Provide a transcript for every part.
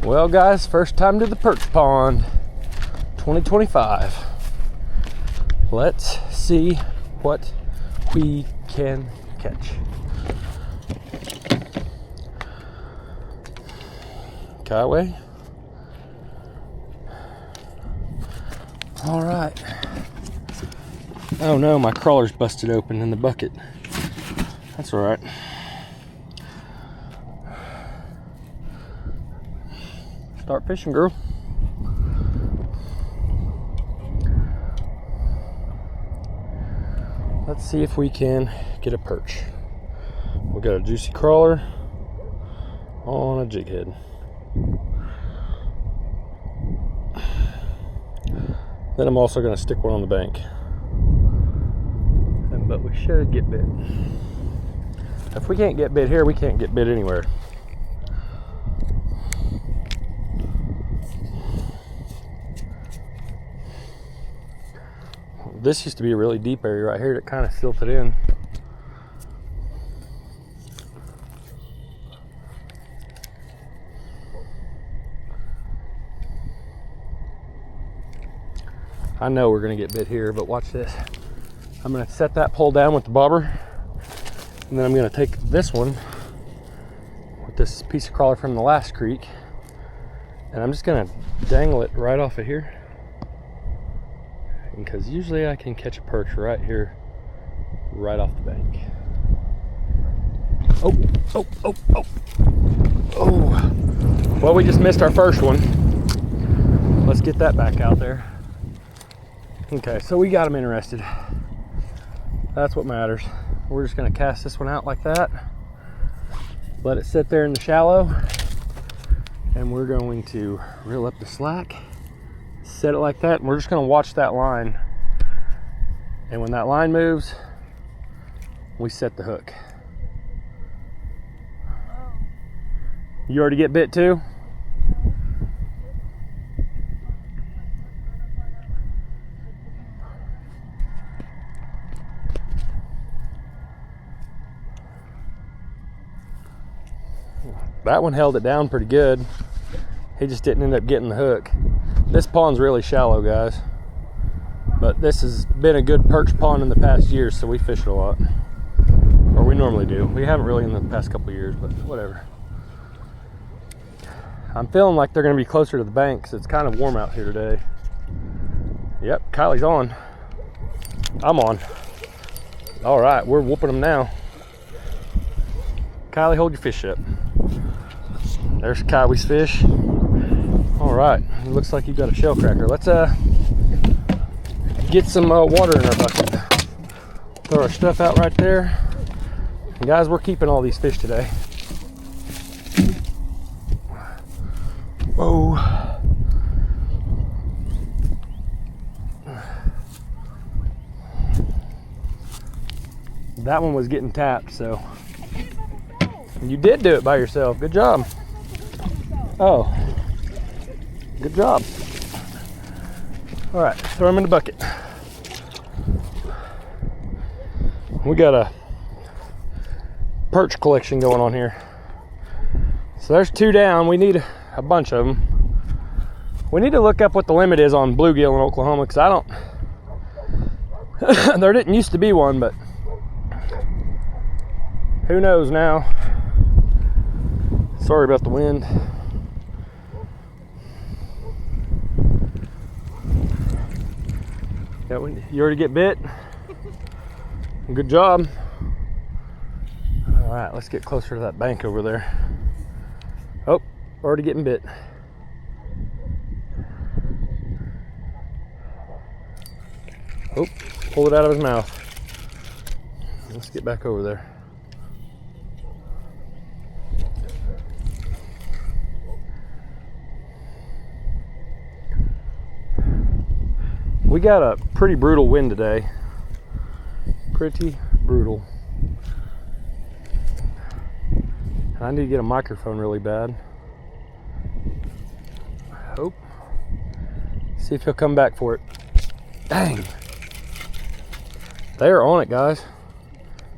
Well guys, first time to the perch pond 2025. Let's see what we can catch. Kylee. All right. Oh no, my crawler's busted open in the bucket. That's all right. Start fishing, girl. Let's see if we can get a perch. We got a juicy crawler on a jig head. Then I'm also going to stick one on the bank. But we should get bit. If we can't get bit here, we can't get bit anywhere. This used to be a really deep area right here that kind of silted in. I know we're going to get bit here, but watch this. I'm going to set that pole down with the bobber, and then I'm going to take this one with this piece of crawler from the last creek, and I'm just going to dangle it right off of here, because usually I can catch a perch right here, right off the bank. Oh, well, we just missed our first one. Let's get that back out there. Okay, so we got him interested. That's what matters. We're just going to cast this one out like that, let it sit there in the shallow, and we're going to reel up the slack, set it like that, and we're just going to watch that line. And when that line moves, we set the hook. You already get bit too? That one held it down pretty good. He just didn't end up getting the hook. This pond's really shallow, guys. But this has been a good perch pond in the past years, so we fish it a lot. Or we normally do. We haven't really in the past couple of years, but whatever. I'm feeling like they're gonna be closer to the bank because it's kind of warm out here today. Yep, Kylie's on. I'm on. All right, we're whooping them now. Kylee, hold your fish up. There's Kylie's fish. All right, it looks like you got a shell cracker. Let's get some water in our bucket. Throw our stuff out right there. And guys, we're keeping all these fish today. Whoa. That one was getting tapped, so. You did do it by yourself. Good job. Oh, good job. All right, throw them in the bucket. We got a perch collection going on here. So there's 2 down. We need a bunch of them. We need to look up what the limit is on bluegill in Oklahoma, because I don't, there didn't used to be one, but who knows now. Sorry about the wind. You already get bit? Good job. All right, let's get closer to that bank over there. Oh, already getting bit. Oh, pulled it out of his mouth. Let's get back over there. We got a pretty brutal wind today. Pretty brutal. I need to get a microphone really bad. Hope. See if he'll come back for it. Dang. They are on it, guys.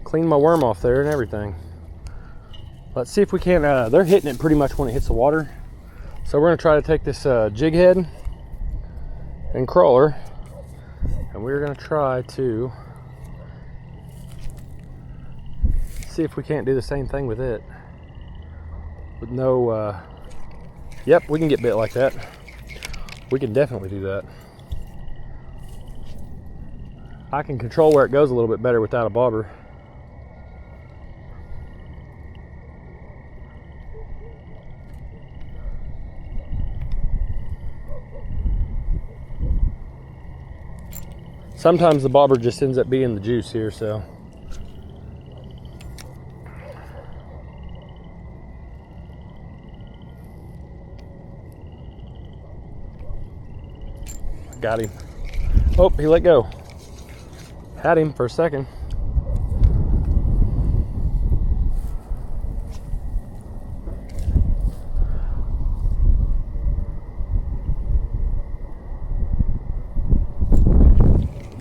Cleaned my worm off there and everything. Let's see if we can, they're hitting it pretty much when it hits the water. So we're gonna try to take this jig head and crawler, and we're gonna try to see if we can't do the same thing with it. With no, yep, we can get bit like that. We can definitely do that. I can control where it goes a little bit better without a bobber. Sometimes the bobber just ends up being the juice here, so. Got him. Oh, he let go. Had him for a second.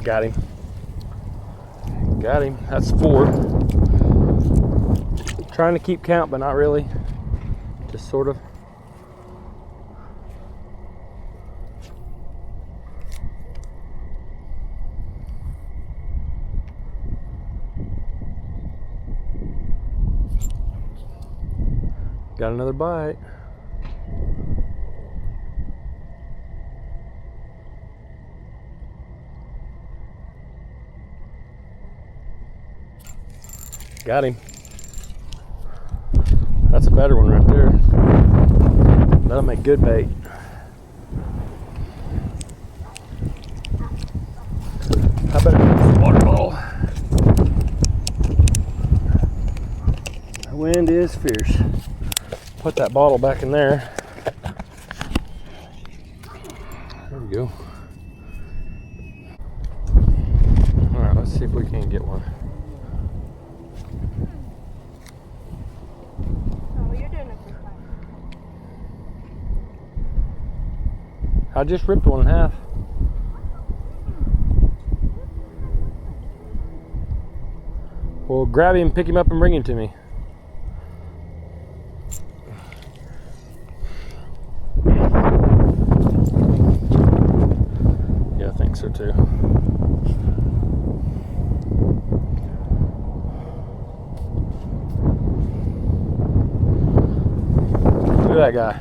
Got him. Got him. That's 4. Trying to keep count, but not really. Just sort of. Got another bite. Got him. That's a better one right there. That'll make good bait. I better get this water bottle. The wind is fierce. Put that bottle back in there. There we go. All right, let's see if we can get one. I just ripped one in half. Well, grab him, pick him up, and bring him to me. Yeah, I think so too. Look at that guy.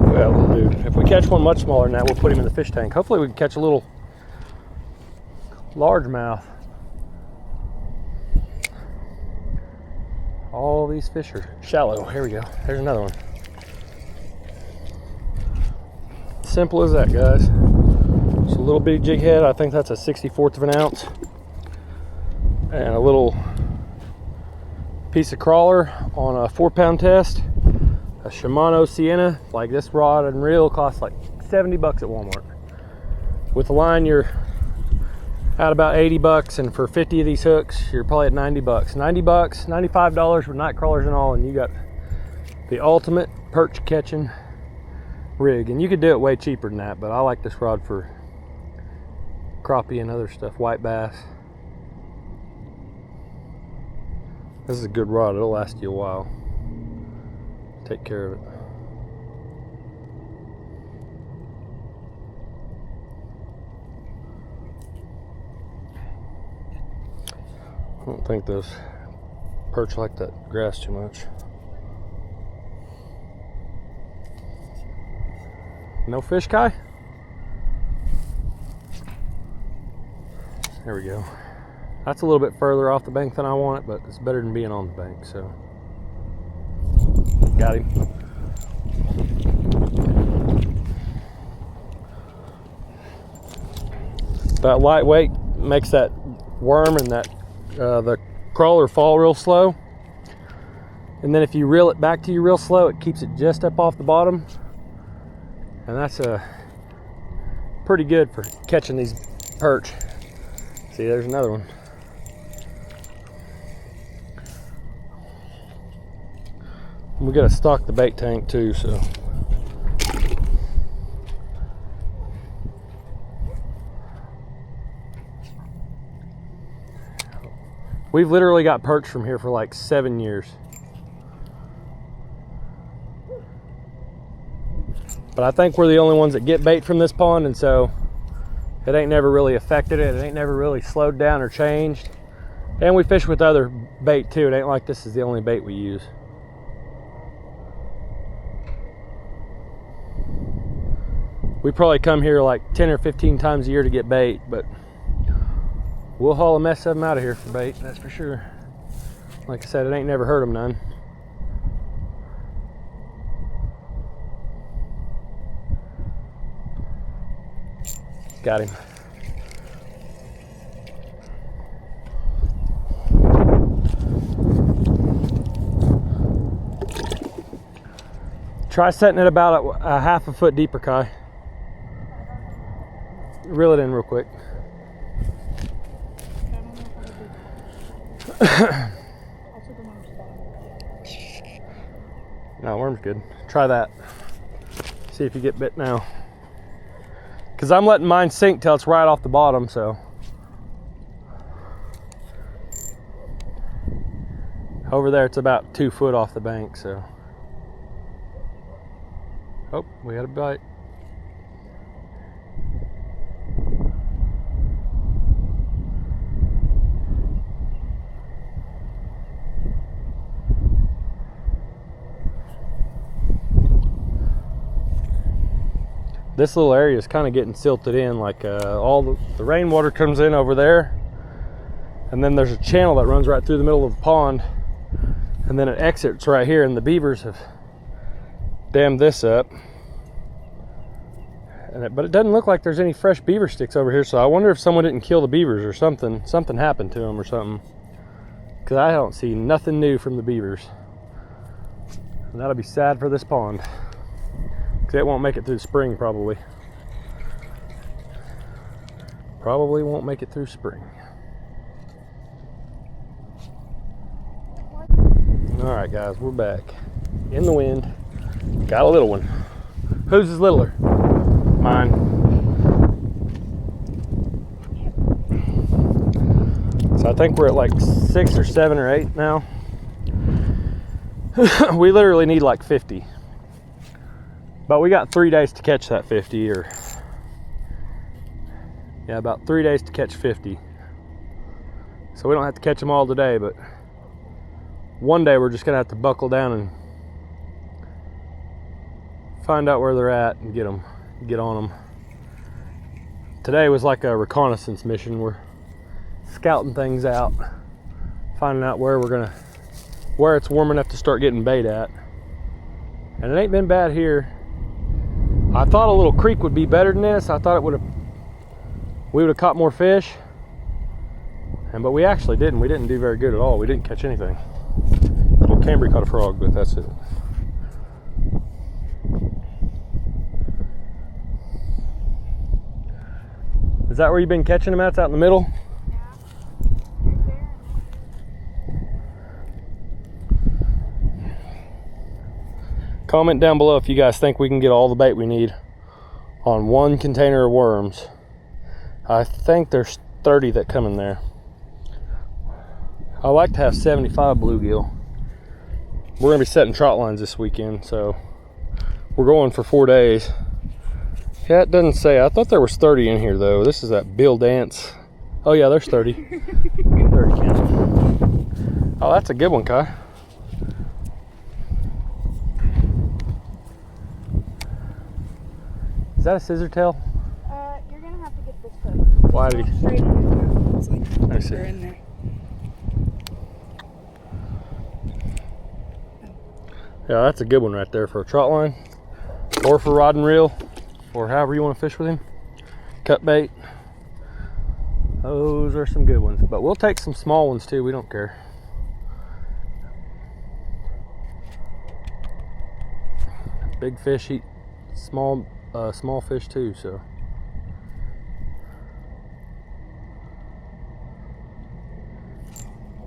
Well, little dude. If we catch one much smaller than that, we'll put him in the fish tank. Hopefully we can catch a little largemouth. All these fish are shallow. Here we go. There's another one. Simple as that, guys. It's a little bitty jig head. I think that's a 64th of an ounce. And a little piece of crawler on a 4-pound test. A Shimano Sienna. Like this rod and reel costs like 70 bucks at Walmart. With the line, you're at about 80 bucks, and for 50 of these hooks, you're probably at 90 bucks. 90 bucks, $95 with night crawlers and all, and you got the ultimate perch catching rig. And you could do it way cheaper than that, but I like this rod for crappie and other stuff, white bass. This is a good rod. It'll last you a while. Take care of it. I don't think those perch like that grass too much. No fish, Kai? There we go. That's a little bit further off the bank than I want it, but it's better than being on the bank, so. Got him. That lightweight makes that worm and that the crawler fall real slow. And then if you reel it back to you real slow, it keeps it just up off the bottom. And that's pretty good for catching these perch. See, there's another one. We gotta stock the bait tank too, so. We've literally got perch from here for like 7 years. But I think we're the only ones that get bait from this pond, and so it ain't never really affected it. It ain't never really slowed down or changed. And we fish with other bait too. It ain't like this is the only bait we use. We probably come here like 10 or 15 times a year to get bait, but we'll haul a mess of them out of here for bait, that's for sure. Like I said, it ain't never hurt them none. Got him. Try setting it about a half a foot deeper, Kai. Reel it in real quick. No, worm's good. Try that. See if you get bit now. Because I'm letting mine sink till it's right off the bottom, so. Over there it's about 2 foot off the bank, so. Oh, we had a bite. This little area is kind of getting silted in, like all the rainwater comes in over there, and then there's a channel that runs right through the middle of the pond, and then it exits right here, and the beavers have dammed this up. But it doesn't look like there's any fresh beaver sticks over here, so I wonder if someone didn't kill the beavers or something happened to them or something, because I don't see nothing new from the beavers, and that'll be sad for this pond. It won't make it through spring, probably. Probably won't make it through spring. All right, guys, we're back in the wind. Got a little one. Whose is littler? Mine. So I think we're at like 6 or 7 or 8 now. We literally need like 50. But we got 3 days to catch that 50, or yeah, about 3 days to catch 50. So we don't have to catch them all today, but one day we're just gonna have to buckle down and find out where they're at and get on them. Today was like a reconnaissance mission. We're scouting things out, finding out where it's warm enough to start getting bait at. And it ain't been bad here. I thought a little creek would be better than this. I thought we would have caught more fish, but we actually didn't. We didn't do very good at all. We didn't catch anything. Well, Cambry caught a frog, but that's it. Is that where you've been catching them at? It's out in the middle? Yeah, right there. Comment down below if you guys think we can get all the bait we need on one container of worms. I think there's 30 that come in there. I like to have 75 bluegill. We're gonna be setting trot lines this weekend, so we're going for 4 days. Yeah, it doesn't say. I thought there was 30 in here though. This is that Bill Dance. Oh yeah, there's 30. 30 count. Oh, that's a good one, Kai. Is that a scissor tail? You're gonna have to get this hook. Why did he? Straight in your mouth. It's like I see. they're in there. Yeah, that's a good one right there for a trot line, or for rod and reel, or however you want to fish with him. Cut bait. Those are some good ones, but we'll take some small ones too. We don't care. Big fish eat small fish too, so.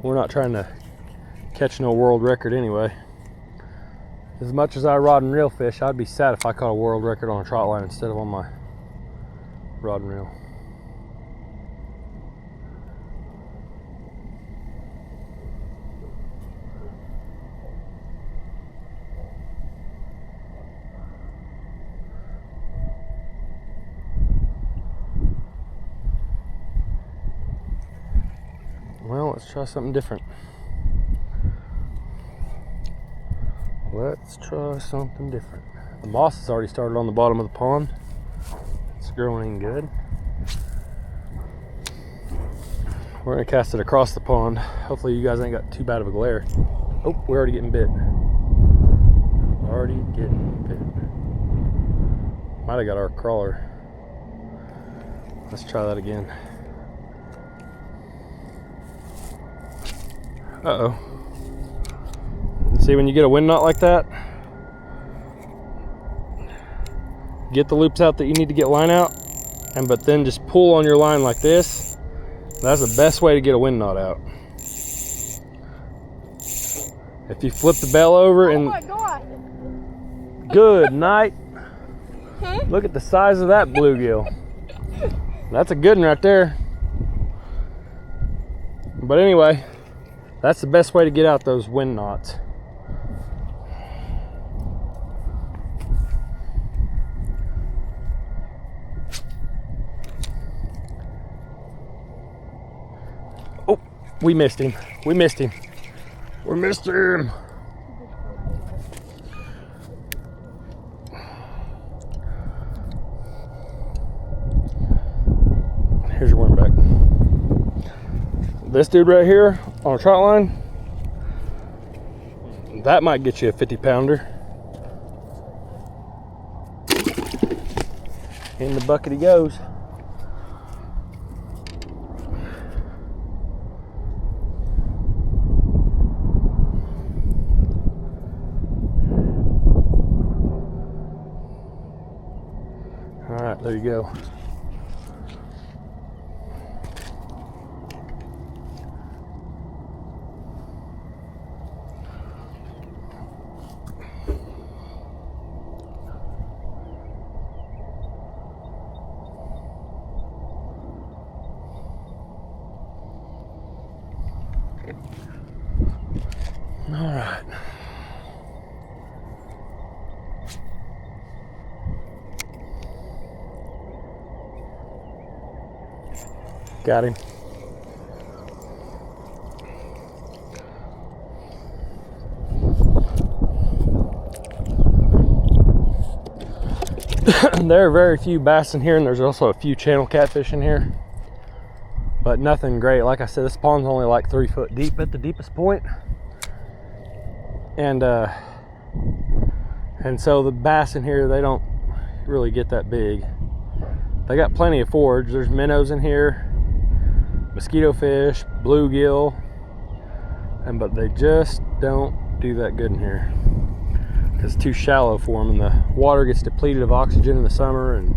We're not trying to catch no world record anyway. As much as I rod and reel fish, I'd be sad if I caught a world record on a trot line instead of on my rod and reel. Let's try something different. Let's try something different. The moss has already started on the bottom of the pond. It's growing in good. We're gonna cast it across the pond. Hopefully you guys ain't got too bad of a glare. Oh, we're already getting bit. Already getting bit. Might have got our crawler. Let's try that again. Uh-oh. See, when you get a wind knot like that, get the loops out that you need to get line out, but then just pull on your line like this. That's the best way to get a wind knot out. If you flip the bell over and... Oh my God! Good night. Huh? Look at the size of that bluegill. That's a good one right there. But anyway, that's the best way to get out those wind knots. Oh, we missed him. We missed him. We missed him. Here's your worm back. This dude right here on a trot line, that might get you a 50-pounder. In the bucket he goes. All right, there you go. All right. Got him. There are very few bass in here, and there's also a few channel catfish in here, but nothing great. Like I said, this pond's only like 3 foot deep at the deepest point. And so the bass in here, they don't really get that big. They got plenty of forage. There's minnows in here, mosquito fish, bluegill, but they just don't do that good in here because it's too shallow for them, and the water gets depleted of oxygen in the summer, and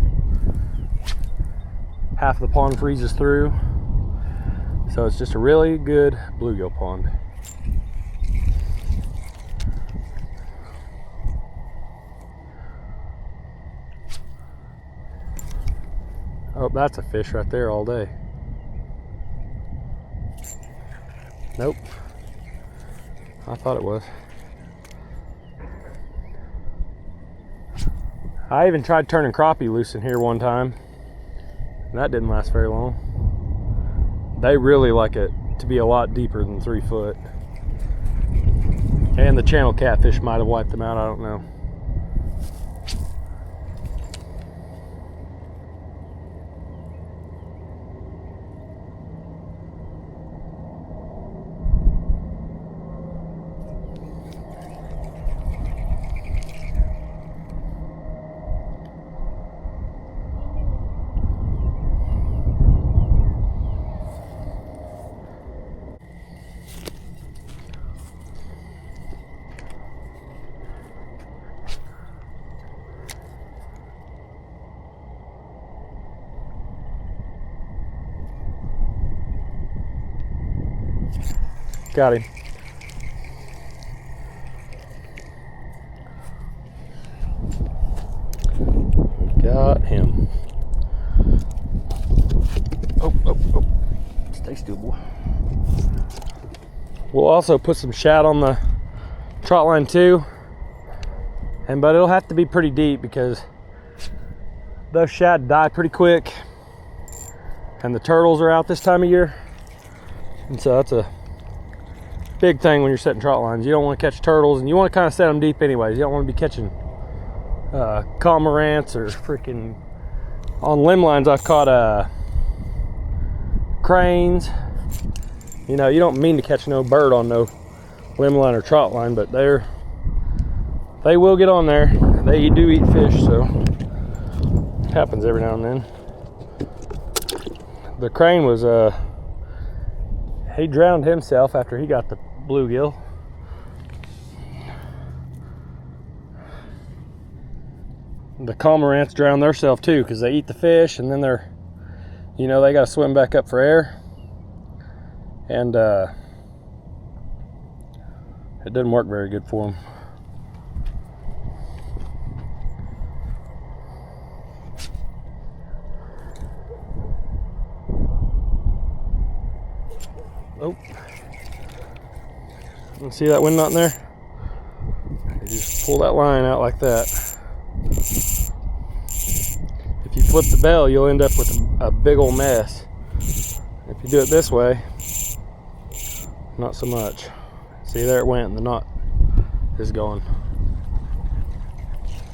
half of the pond freezes through. So it's just a really good bluegill pond. Oh, that's a fish right there all day. Nope. I thought it was. I even tried turning crappie loose in here one time. And that didn't last very long. They really like it to be a lot deeper than 3 foot. And the channel catfish might have wiped them out, I don't know. Got him. Got him. Oh. Stay still, boy. We'll also put some shad on the trot line too. But it'll have to be pretty deep because those shad die pretty quick. And the turtles are out this time of year. And so that's a big thing when you're setting trot lines. You don't want to catch turtles, and you want to kind of set them deep anyways. You don't want to be catching cormorants or freaking, on limb lines I've caught cranes. You know, you don't mean to catch no bird on no limb line or trot line, but they will get on there. They do eat fish, so it happens every now and then. The crane was he drowned himself after he got the bluegill. The cormorants drown themselves too, because they eat the fish and then they're, you know, they got to swim back up for air, and it doesn't work very good for them. Oh, you see that wind knot in there? You just pull that line out like that. If you flip the bell, you'll end up with a big old mess. If you do it this way, not so much. See, there it went, and the knot is going.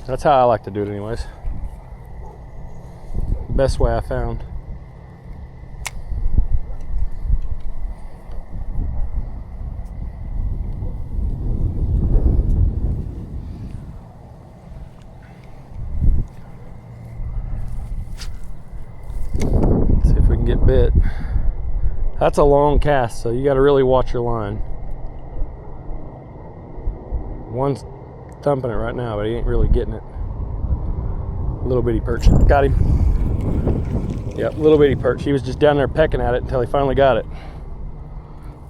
That's how I like to do it anyways. Best way I found. Get bit. That's a long cast, so you got to really watch your line. One's thumping it right now, but he ain't really getting it. Little bitty perch. Got him. Yep, little bitty perch. He was just down there pecking at it until he finally got it.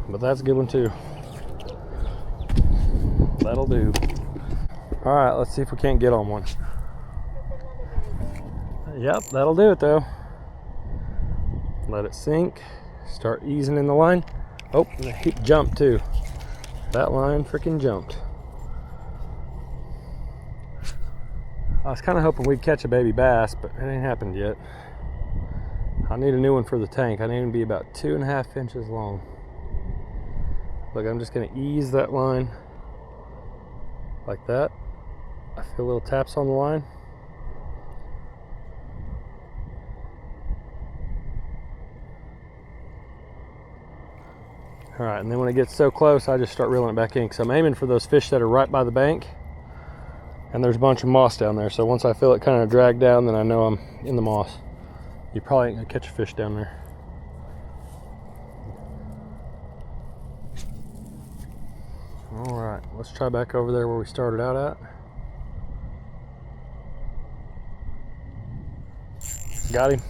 But that's a good one too. That'll do. All right, let's see if we can't get on one. Yep, that'll do it though. Let it sink, start easing in the line. Oh, and he jumped too. That line freaking jumped. I was kind of hoping we'd catch a baby bass, but it ain't happened yet. I need a new one for the tank. I need him to be about 2.5 inches long. Look, I'm just gonna ease that line like that. I feel little taps on the line. All right, and then when it gets so close, I just start reeling it back in, because I'm aiming for those fish that are right by the bank, and there's a bunch of moss down there. So once I feel it kind of drag down, then I know I'm in the moss. You probably ain't gonna catch a fish down there. All right, let's try back over there where we started out at. Got him.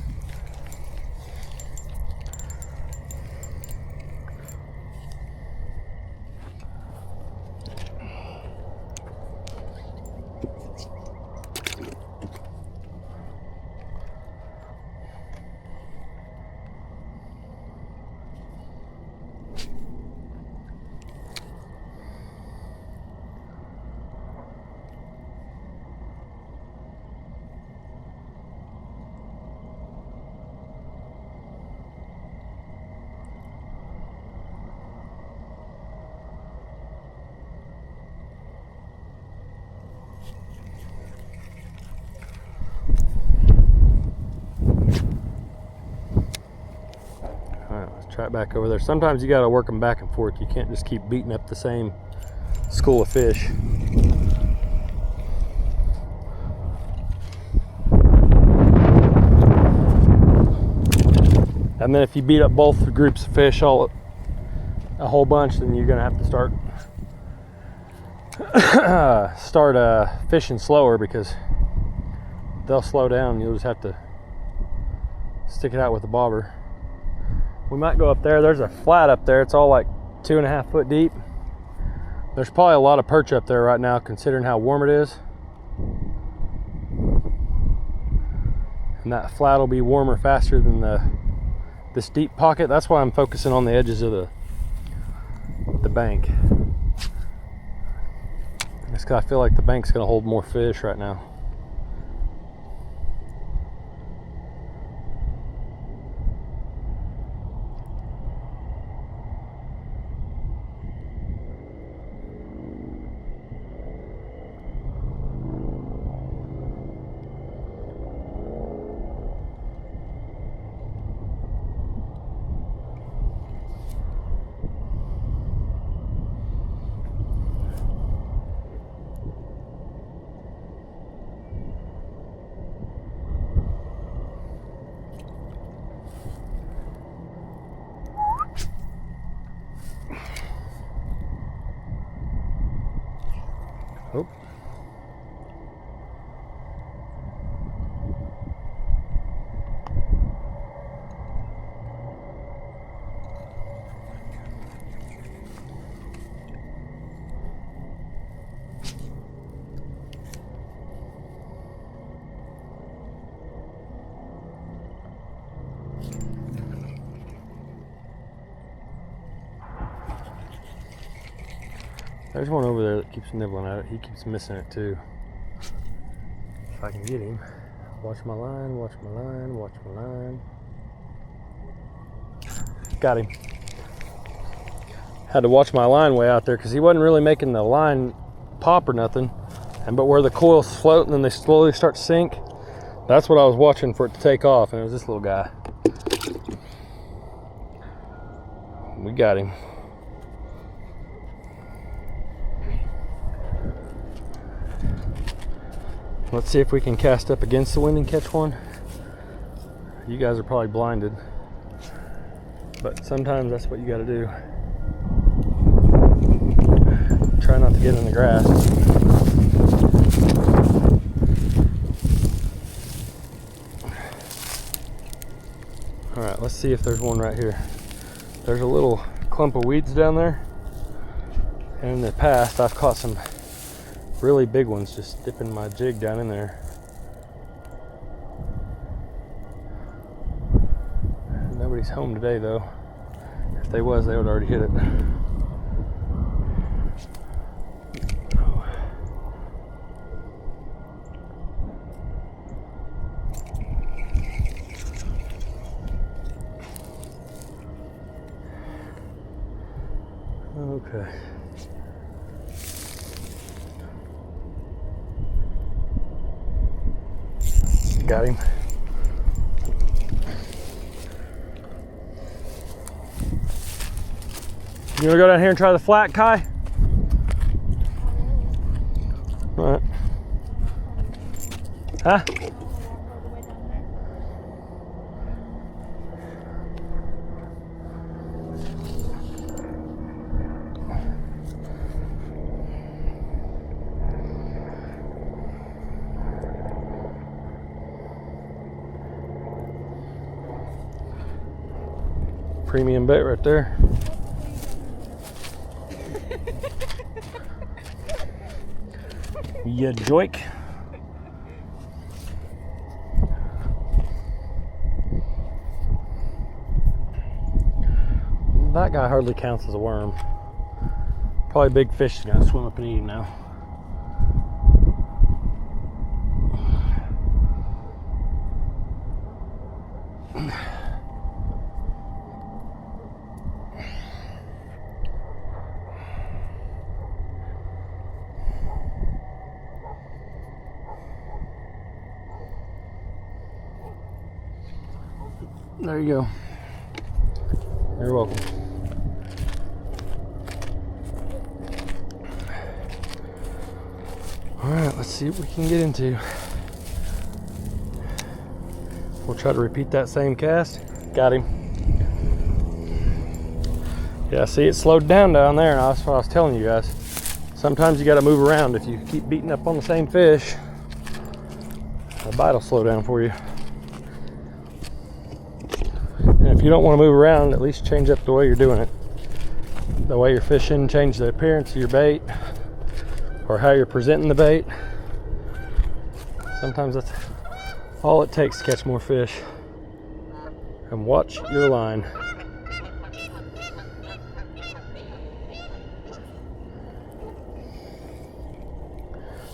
Try it back over there. Sometimes you got to work them back and forth. You can't just keep beating up the same school of fish. And then if you beat up both groups of fish all a whole bunch, then you're gonna have to start fishing slower, because they'll slow down. You'll just have to stick it out with the bobber. We might go up there. There's a flat up there. It's all like 2.5 foot deep. There's probably a lot of perch up there right now, considering how warm it is. And that flat will be warmer faster than this deep pocket. That's why I'm focusing on the edges of the bank. Just 'cause I feel like the bank's gonna hold more fish right now. There's one over there that keeps nibbling at it. He keeps missing it too. If I can get him. Watch my line, watch my line, watch my line. Got him. Had to watch my line way out there because he wasn't really making the line pop or nothing. But where the coils float and then they slowly start to sink, that's what I was watching for it to take off, and it was this little guy. We got him. Let's see if we can cast up against the wind and catch one. You guys are probably blinded, but sometimes that's what you got to do. Try not to get in the grass. All right, let's see if there's one right here. There's a little clump of weeds down there, and in the past I've caught some really big ones just dipping my jig down in there. Nobody's home today though. If they was, they would already hit it. Okay. Got him. You wanna go down here and try the flat, Kai? All right. Huh? Premium bait right there. You joik. That guy hardly counts as a worm. Probably big fish is gonna swim up and eat him now. There you go. You're welcome. All right, let's see what we can get into. We'll try to repeat that same cast. Got him. Yeah, see, it slowed down there, and that's what I was telling you guys. Sometimes you got to move around. If you keep beating up on the same fish, the bite will slow down for you. If you don't want to move around, at least change up the way you're doing it. The way you're fishing, change the appearance of your bait or how you're presenting the bait. Sometimes that's all it takes to catch more fish. And watch your line.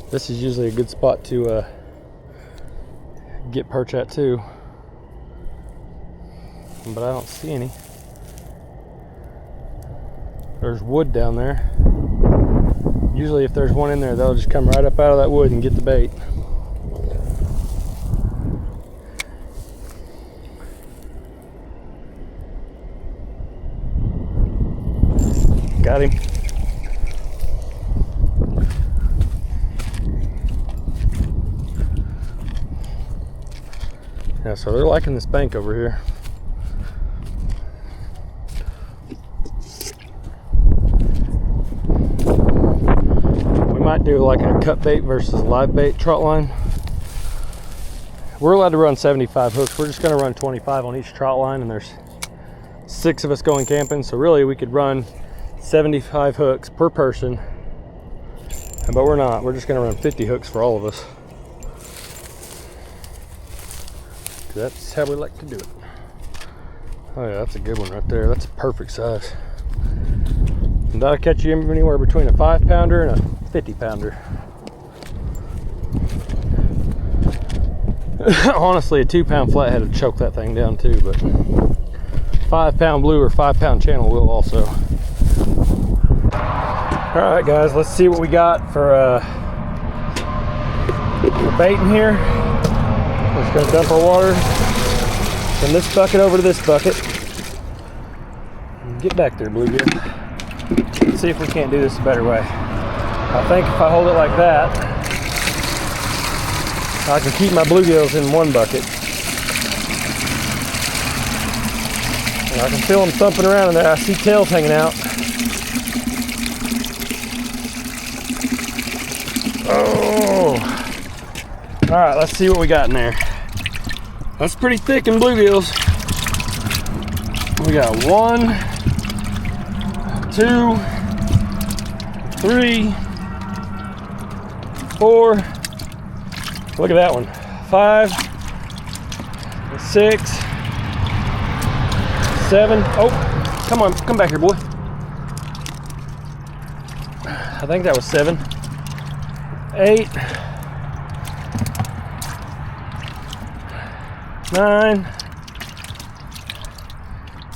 This is usually a good spot to get perch at too. But I don't see any. There's wood down there. Usually if there's one in there, they'll just come right up out of that wood and get the bait. Got him. Yeah, so they're liking this bank over here. Might do like a cut bait versus live bait trot line. We're allowed to run 75 hooks. We're just going to run 25 on each trot line, and there's 6 of us going camping, so really we could run 75 hooks per person, but we're not. We're just going to run 50 hooks for all of us. That's how we like to do it. Oh yeah, that's a good one right there. That's a perfect size. And that'll catch you anywhere between a 5-pounder and a 50-pounder. Honestly, a 2-pound flathead would choke that thing down too, but 5-pound blue or 5-pound channel will also. All right, guys, let's see what we got for bait in here. We're just gonna dump our water from this bucket over to this bucket. Get back there, bluegill. Let's see if we can't do this a better way. I think if I hold it like that, I can keep my bluegills in one bucket. And I can feel them thumping around in there. I see tails hanging out. Oh! All right, let's see what we got in there. That's pretty thick in bluegills. We got 1, 2, 3, 4. Look at that one. 5, 6, 7. Oh, come on, come back here, boy. I think that was 7, 8, 9,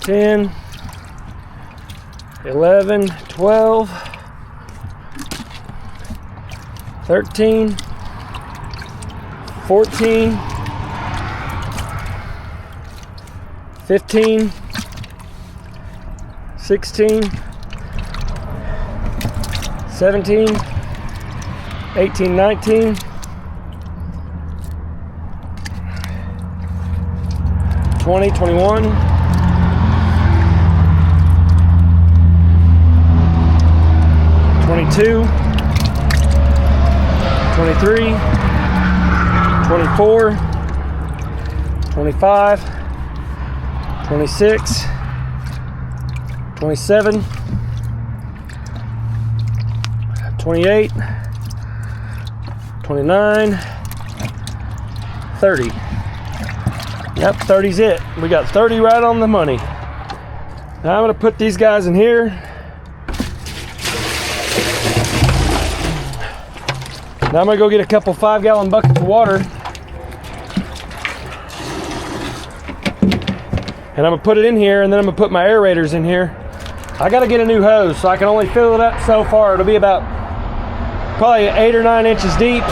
10, 11, 12, 13, 14, 15, 16, 17, 18, 19, 20, 21, 22, 23, 24, 25, 26, 27, 28, 29, 30. Yep, 30's it. We got 30 right on the money. Now I'm gonna put these guys in here. Now I'm gonna go get a couple 5-gallon buckets of water. And I'm gonna put it in here, and then I'm gonna put my aerators in here. I gotta get a new hose, so I can only fill it up so far. It'll be about probably 8 or 9 inches deep.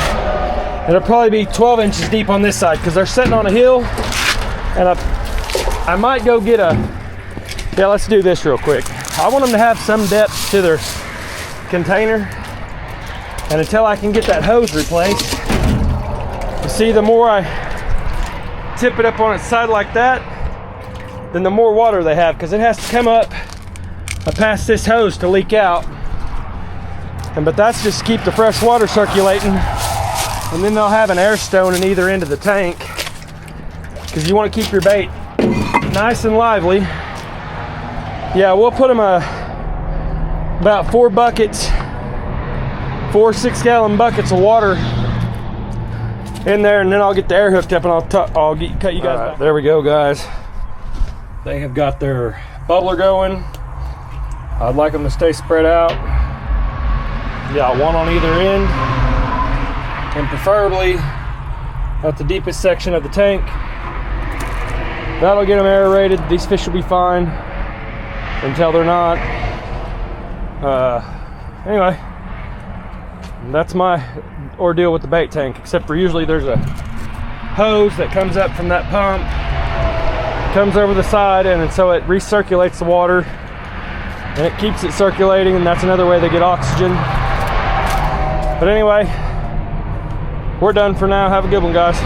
It'll probably be 12 inches deep on this side because they're sitting on a hill. And I might go get yeah, let's do this real quick. I want them to have some depth to their container. And until I can get that hose replaced, you see, the more I tip it up on its side like that, then the more water they have, because it has to come up past this hose to leak out. But that's just to keep the fresh water circulating. And then they'll have an air stone in either end of the tank, because you want to keep your bait nice and lively. Yeah, we'll put them about 4 buckets, 4 6-gallon buckets of water in there, and then I'll get the air hooked up, and I'll cut you guys back. There we go, guys. They have got their bubbler going. I'd like them to stay spread out. Yeah, 1 on either end, and preferably at the deepest section of the tank. That'll get them aerated. These fish will be fine until they're not. Anyway, that's my ordeal with the bait tank, except for usually there's a hose that comes up from that pump, comes over the side, and so it recirculates the water and it keeps it circulating, and that's another way they get oxygen. But anyway, we're done for now. Have a good one, guys.